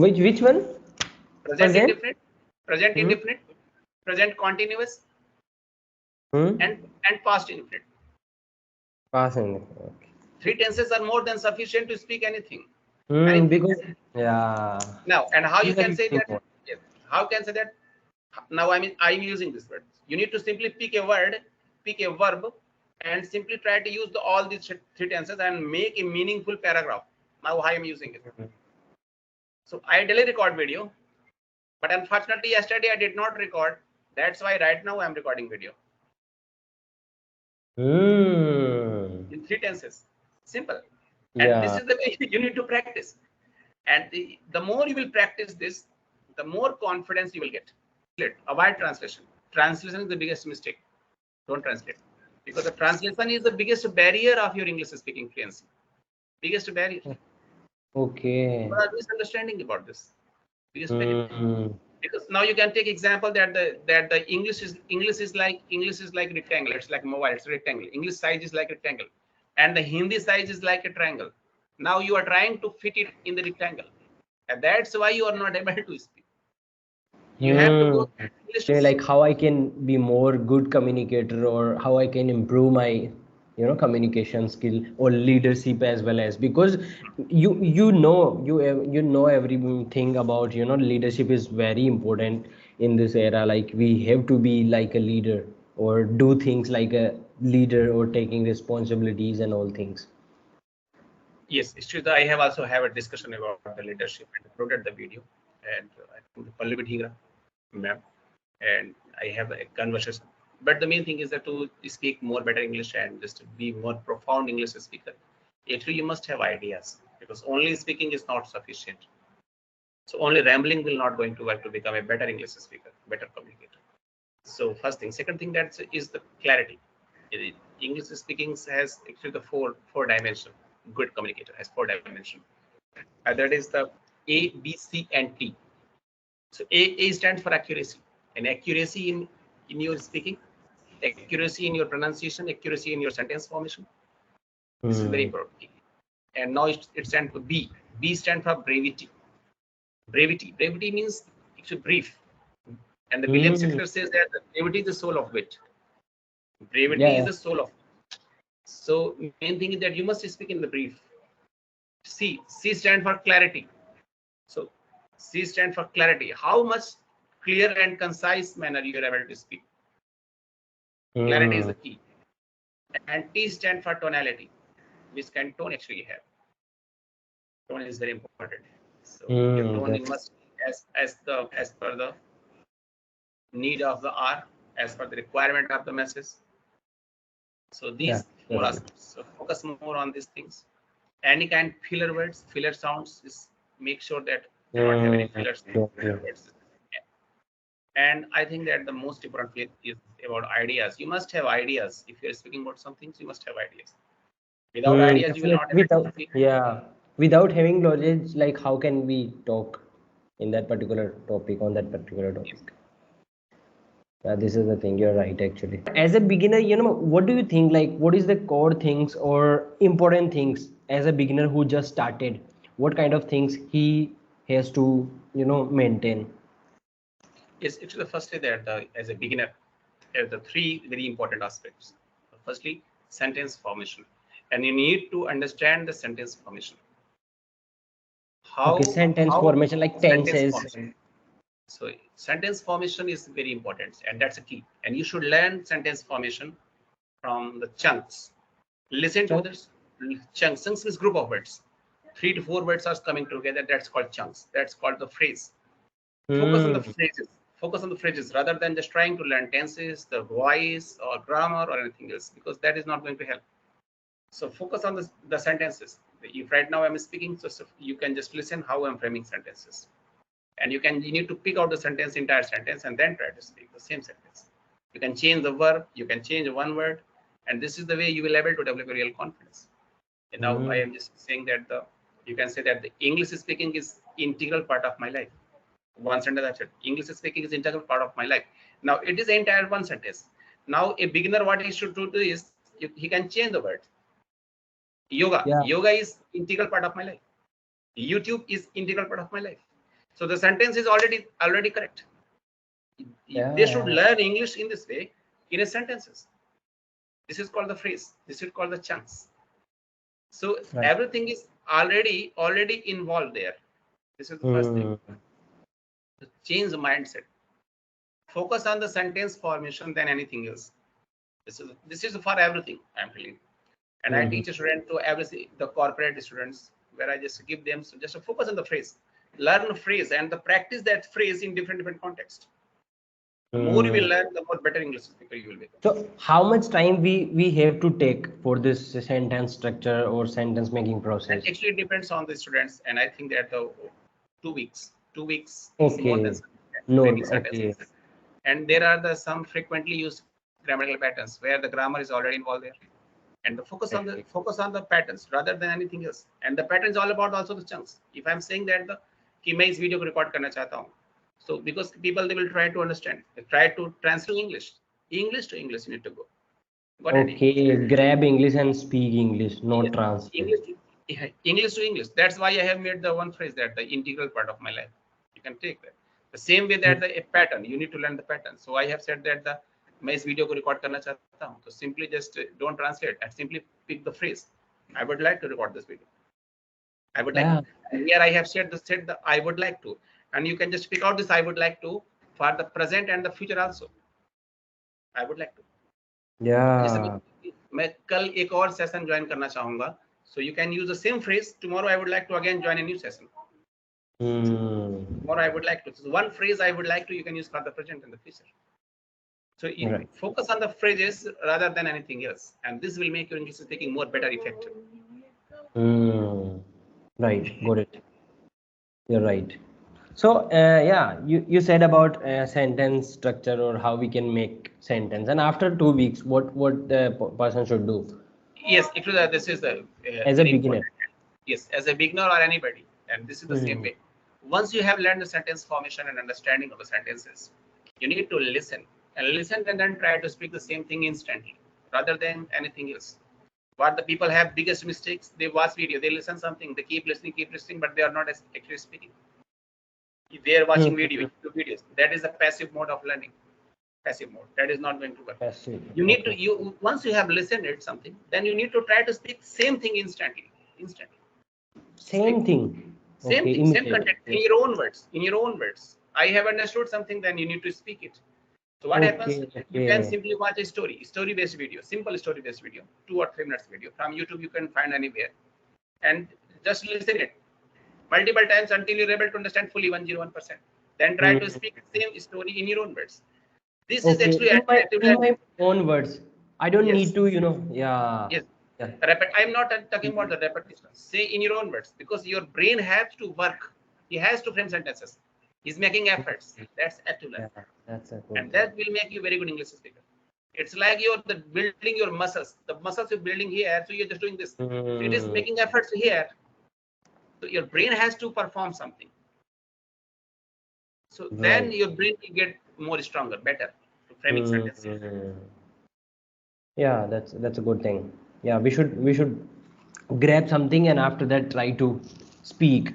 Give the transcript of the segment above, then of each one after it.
Which one? Present Present? indefinite, present Hmm? indefinite, present continuous, Hmm? and past indefinite. Past indefinite. Okay. 3 tenses are more than sufficient to speak anything. Anything. Because yeah, Now, and how you these are can really say that? important. Yes. How can say that? Now, I'm using this word. You need to simply pick a word, pick a verb, and simply try to use all these 3 tenses and make a meaningful paragraph. Now, how I'm using it. So I daily record video, but unfortunately, yesterday I did not record. That's why right now I'm recording video in 3 tenses. Simple. And this Yeah. is the way you need to practice. And the more you will practice this, the more confidence you will get. Avoid translation. Translation is the biggest mistake. Don't translate, because the translation is the biggest barrier of your English speaking fluency. Biggest barrier. Okay. People are misunderstanding about this. Biggest barrier. Hmm. Because now you can take example that the English is like rectangle. It's like mobile. It's a rectangle. English size is like rectangle, and the Hindi size is like a triangle. Now you are trying to fit it in the rectangle, and that's why you are not able to speak. You have to Hmm. go English. Okay, like how I can be more good communicator, or how I can improve my, communication skill or leadership as well, as because you know everything about, leadership is very important in this era. Like we have to be like a leader, or do things like a leader, or taking responsibilities and all things. Yes, it's true that I have a discussion about the leadership and uploaded the video, and I think the Pallavi Dhigra, ma'am, and I have a conversation. But the main thing is that to speak more better English and just to be more profound English speaker, actually you must have ideas, because only speaking is not sufficient. So only rambling will not going to work to become a better English speaker, better communicator. So first thing, second thing that is the clarity. English speaking has actually the four dimension. Good communicator has 4 dimension. That is the A, B, C, and T. So A stands for accuracy, and accuracy in your speaking, accuracy in your pronunciation, accuracy in your sentence formation. This is very Hmm. important. And now it stands for B. B stands for brevity. Brevity means actually brief. And the William Hmm. Shakespeare says that brevity is the soul of wit. Brevity is Yeah. the soul of. So main thing is that you must speak in the brief. C stand for clarity. So C stand for clarity. How much clear and concise manner you are able to speak. Clarity is Hmm. the key. And T stand for tonality, which kind tone actually you have. Tone is very important. So your Hmm. tone you must as per the need of the hour, as per the requirement of the message. So Yeah. these four That's good. aspects. So focus more on these things. Any kind filler words, filler sounds, is make sure that do not have any Mm, fillers, okay. filler words. And I think that the most important thing is about ideas. You must have ideas. If you're speaking about some things, you must have ideas. Without ideas, you will Definitely. not able to speak. Without having knowledge, like how can we talk in that particular topic, on that particular Yes. topic? Yeah, this is the thing. You're right, actually. As a beginner, what do you think? Like, what is the core things or important things as a beginner who just started? What kind of things he has to, maintain? Yes, it's the firstly that as a beginner, there are the three very important aspects. Firstly, sentence formation, and you need to understand the sentence formation. Okay, sentence How formation, like sentence tenses. formation. So sentence formation is very important, and that's a key. And you should learn sentence formation from the chunks. Listen to Chunk. others. Chunks. Chunks is group of words. 3 to 4 words are coming together. That's called chunks. That's called the phrase. Focus on the Hmm. phrases. Focus on the phrases rather than just trying to learn tenses, the voice, or grammar, or anything else, because that is not going to help. So focus on the sentences. If right now I'm speaking, so you can just listen how I'm framing sentences, and you need to pick out the sentence, entire sentence, and then try to speak the same sentence. You can change the verb, you can change one word, and this is the way you will able to develop a real confidence. And now I Hmm. am just saying that you can say that the English speaking is integral part of my life. One sentence, that's it. English speaking is integral part of my life. Now it is entire one sentence. Now a beginner, what he should do is he can change the word. Yoga Yeah. is integral part of my life. YouTube is integral part of my life. So the sentence is already correct. They should Yeah. learn English in this way, in a sentences. This is called the phrase. This is called the chunks. So Right. everything is already involved there. This is the first thing. Hmm. To change the mindset. Focus on the sentence formation than anything else. This is for everything I'm telling. And I Hmm. teach a student to every the corporate students where I just give them just a focus on the phrase, learn a phrase and the practice that phrase in different contexts. The more you will Hmm. learn, the more better English speaker you will become. So how much time we have to take for this sentence structure or sentence making And process? actually it depends on the students. And I think that the 2 weeks, 2 weeks is more than Okay. sufficient to No. framing Okay. sentences. And there are the some frequently used grammatical patterns where the grammar is already involved there. And the Okay. focus on the patterns rather than anything else. And the pattern is all about also the chunks. If I'm saying that the कि मैं इस video को record करना चाहता हूँ, so because people they will try to understand, they try to translate English to English you need to go. Got any? Okay. Grab English and speak English, not Yes, translate. English to, yeah, English to English. That's why I have made the one phrase that the integral part of my life. You can take that. The same way that the a pattern, you need to learn the pattern. So I have said that the मैं इस video को record करना चाहता हूँ, तो simply just don't translate and simply pick the phrase. I would like to record this video. I would like to. Yeah. And here I have said the I would like to, and you can just pick out this I would like to for the present and the future also. I would like to. जैसे Yeah. मैं कल एक और session join करना चाहूंगा, so you can use the same phrase. Tomorrow I would like to again join a new session. Hmm. Tomorrow I would like to. So one phrase I would like to you can use for the present and the future. So you Right. focus on the phrases rather than anything else, and this will make your English speaking more better effective. Hmm. Right. Got it. You're right. So yeah, you said about sentence structure or how we can make sentence, and after 2 weeks, what the person should do Yes, actually, this is the as a very beginner. important. Yes, as a beginner or anybody, and this is the same Hmm. way. Once you have learned the sentence formation and understanding of the sentences, you need to listen and then try to speak the same thing instantly, rather than anything else. What the people have biggest mistakes? They watch video, they listen something, they keep listening, but they are not actually speaking. If they are watching video, Hmm. YouTube videos, that is the passive mode of learning. Passive mode that is not going to work. Passive. You need to Okay. you once you have listened at something, then you need to try to speak same thing instantly speak Same thing. same Okay. thing, same Immediate. content in Okay. your own words, I have understood something, then you need to speak it. So what happens, Okay. you can Okay. simply watch a story based video, simple story based video, 2 or 3 minutes video from YouTube, you can find anywhere, and just listen it multiple times until you're able to understand fully 101%. Then try to Hmm. speak the same story in your own words. This is Okay. actually alternative In my learning. own words, I don't need Yes. to, yeah. Yes, Yeah. I'm not talking about the repetition. Say in your own words, because your brain has to work. He has to frame sentences. He's making efforts. That's active Yeah. learning, That's a good and thing. that will make you very good English speaker. It's like you're building your muscles. The muscles you're building here, so you're just doing this. So it is Hmm. making efforts here. So your brain has to perform something. So then Right. your brain will get more stronger, better to framing sentences. Hmm. Yeah, that's a good thing. Yeah, we should grab something and after that try to speak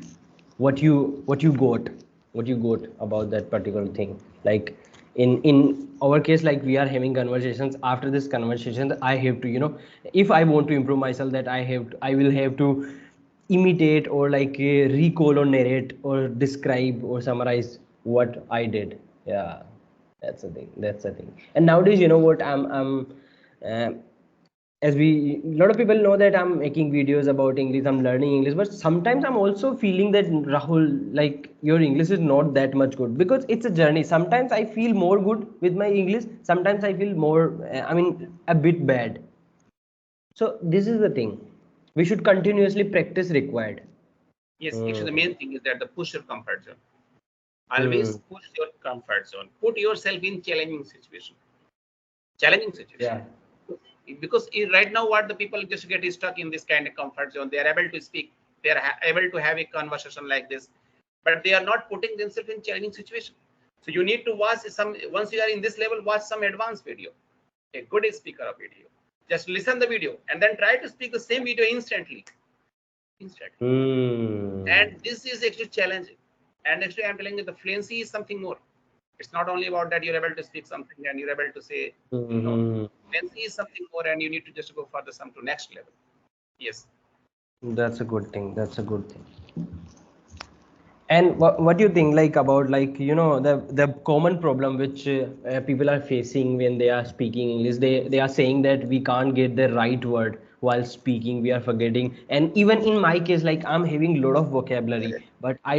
what you got what you got about that particular thing. Like in our case, like we are having conversations. After this conversation, I have to, if I want to improve myself, that I will have to imitate or like recall or narrate or describe or summarize what I did. Yeah, that's the thing. That's the thing. And nowadays, you know what? I'm uh, as we a lot of people know that I'm making videos about English. I'm learning English, but sometimes I'm also feeling that Rahul, like your English is not that much good because it's a journey. Sometimes I feel more good with my English. Sometimes I feel more. I mean, a bit bad. So this is the thing. We should continuously practice required. Yes, actually Hmm. the main thing is that the push your comfort zone. Hmm. Always push your comfort zone. Put yourself in challenging situation. Yeah. Because right now what the people just get is stuck in this kind of comfort zone. They are able to speak, they are able to have a conversation like this, but they are not putting themselves in challenging situation. So you need to watch some, once you are in this level, watch some advanced video, a good speaker of video. Just listen the video and then try to speak the same video instantly. Hmm. And this is actually challenging. And actually, I'm telling you, the fluency is something more. It's not only about that you're able to speak something and you're able to say, no. Hmm. Fluency is something more, and you need to just go further, some to next level. Yes. That's a good thing. That's a good thing. And what do you think like about like the common problem which people are facing when they are speaking English? They are saying that we can't get the right word while speaking. We are forgetting. And even in my case, like I'm having a lot of vocabulary, but I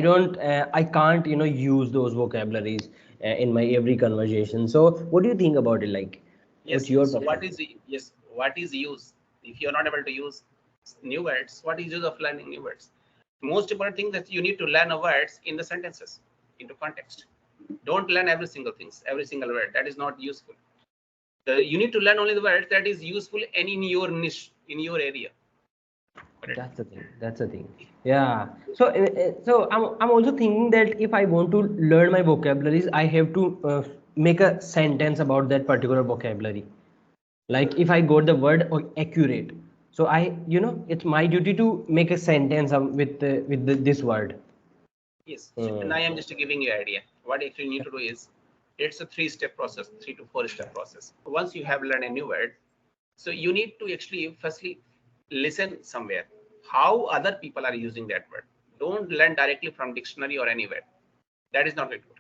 can't use those vocabularies in my every conversation. So what do you think about it? Like, what's Yes. your So what perspective? is yes? What is use? If you're not able to use new words, what is use of learning new words? Most important thing that you need to learn a words in the sentences, into context. Don't learn every single things, every single word. That is not useful. You need to learn only the words that is useful and in your niche, in your area. Correct? That's the thing. That's the thing. Yeah. So I'm also thinking that if I want to learn my vocabularies, I have to make a sentence about that particular vocabulary. Like if I got the word or accurate, so it's my duty to make a sentence with this word. Yes. And Hmm. I am just giving you an idea. What actually you need to do is, it's a 3-step process, 3 to 4 step process. Once you have learned a new word, so you need to actually firstly listen somewhere how other people are using that word. Don't learn directly from dictionary or anywhere. That is not very good.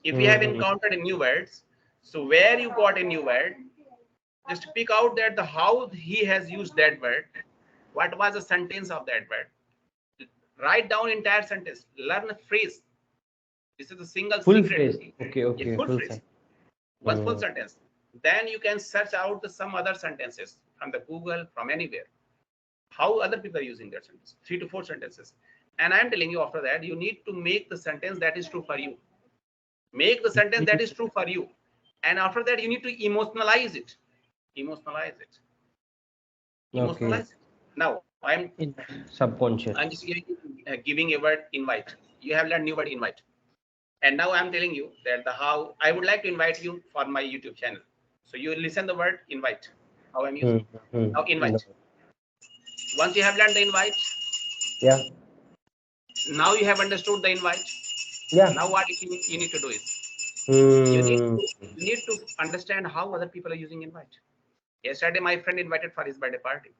If you have Hmm. encountered a new words, so where you got a new word, just pick out that the how he has used that word, what was the sentence of that word. Write down entire sentence, learn a phrase. This is the single Full secret. phrase. Okay. A Okay. full Full phrase, sentence. one full Hmm. sentence. Then you can search out some other sentences from the Google, from anywhere. How other people are using that sentence, 3 to 4 sentences. And I'm telling you, after that, you need to make the sentence that is true for you. Make the sentence that is true for you. And after that, you need to emotionalize it. Emotionalize it. Okay. Emotionalize it. Now, In I'm subconscious. just giving a word invite. You have learned new word invite. And now I'm telling you that the how I would like to invite you for my YouTube channel. So you listen the word invite, how I'm Hmm. using. Hmm. Now No. invite. Once you have learned the invite, Yeah. now you have understood the invite. Yeah. Now what you need to do is you need Hmm. to you need to understand how other people are using invite. Yesterday my friend invited for his birthday party.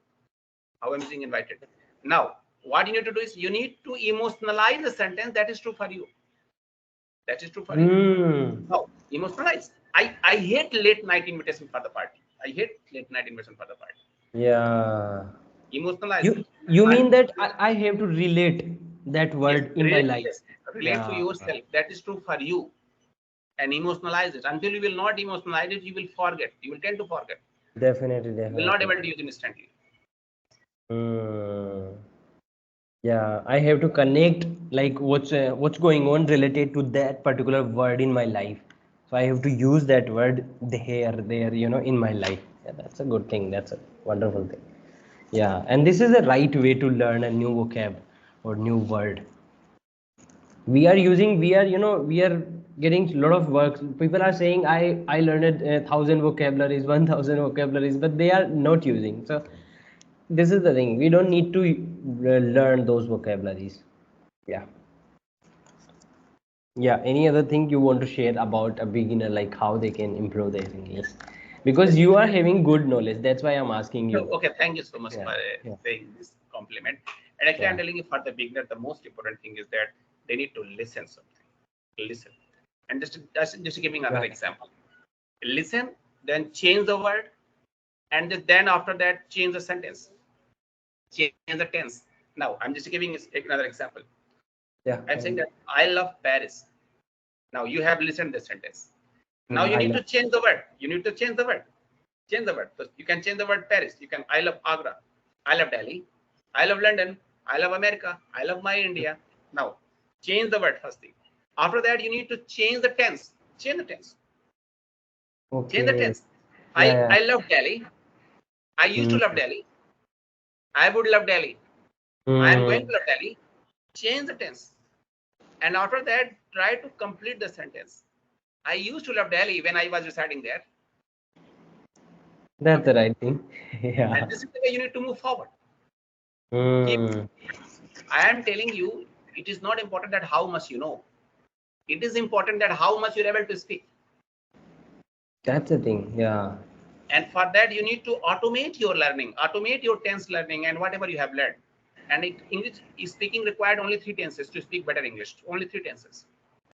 How I'm using invited. Now what you need to do is you need to emotionalize the sentence that is true for you. That is true for you. Hmm. Now emotionalize. I hate late night invitation for the party. I hate late night invitation for the party. Yeah. Emotionalize You it. you And mean that I have to relate that yes, word in my life? yes, relate to Yeah. yourself. That is true for you. And emotionalize it. Until you will not emotionalize it, you will forget. You will tend to forget. Definitely, You will not definitely. able to use it instantly. Hmm. Yeah, I have to connect like what's going on related to that particular word in my life. So I have to use that word there, in my life. Yeah, that's a good thing. That's a wonderful thing. Yeah, and this is the right way to learn a new vocab or new word. We are getting a lot of work. People are saying I learned 1,000 vocabularies, 1,000 vocabularies, but they are not using. So this is the thing, we don't need to learn those vocabularies. Yeah. Yeah, any other thing you want to share about a beginner, like how they can improve their English? Because Yes. you are having good knowledge, that's why I'm asking So, you. okay, thank you so much Yeah. for Yeah. saying this compliment. And actually, I'm Yeah. telling you, for the beginner, the most important thing is that they need to listen something. Listen. And just giving another Yeah. example. Listen, then change the word, and then after that, change the sentence, change the tense. Now, I'm just giving another example. Yeah. I'm saying that I love Paris. Now you have listened the sentence. Now you I need love. to change the word. You need to change the word. Change the word. So you can change the word Paris. You can I love Agra. I love Delhi. I love London. I love America. I love my India. Now change the word first thing. After that, you need to change the tense. Change the tense. Change the Okay. tense. Yeah. I Yeah. love Delhi. I used to Hmm. love Delhi. I would love Delhi. I am going Hmm. to love Delhi. Change the tense. And after that, try to complete the sentence. I used to love Delhi when I was residing there. That's the Complete. right thing. And Yeah. this is the way you need to move forward. Keep. Hmm. I am telling you, it is not important that how much you know. It is important that how much you're able to speak. That's the thing. Yeah. And for that, you need to automate your learning, automate your tense learning and whatever you have learned. And English speaking required only 3 tenses to speak better English, only 3 tenses.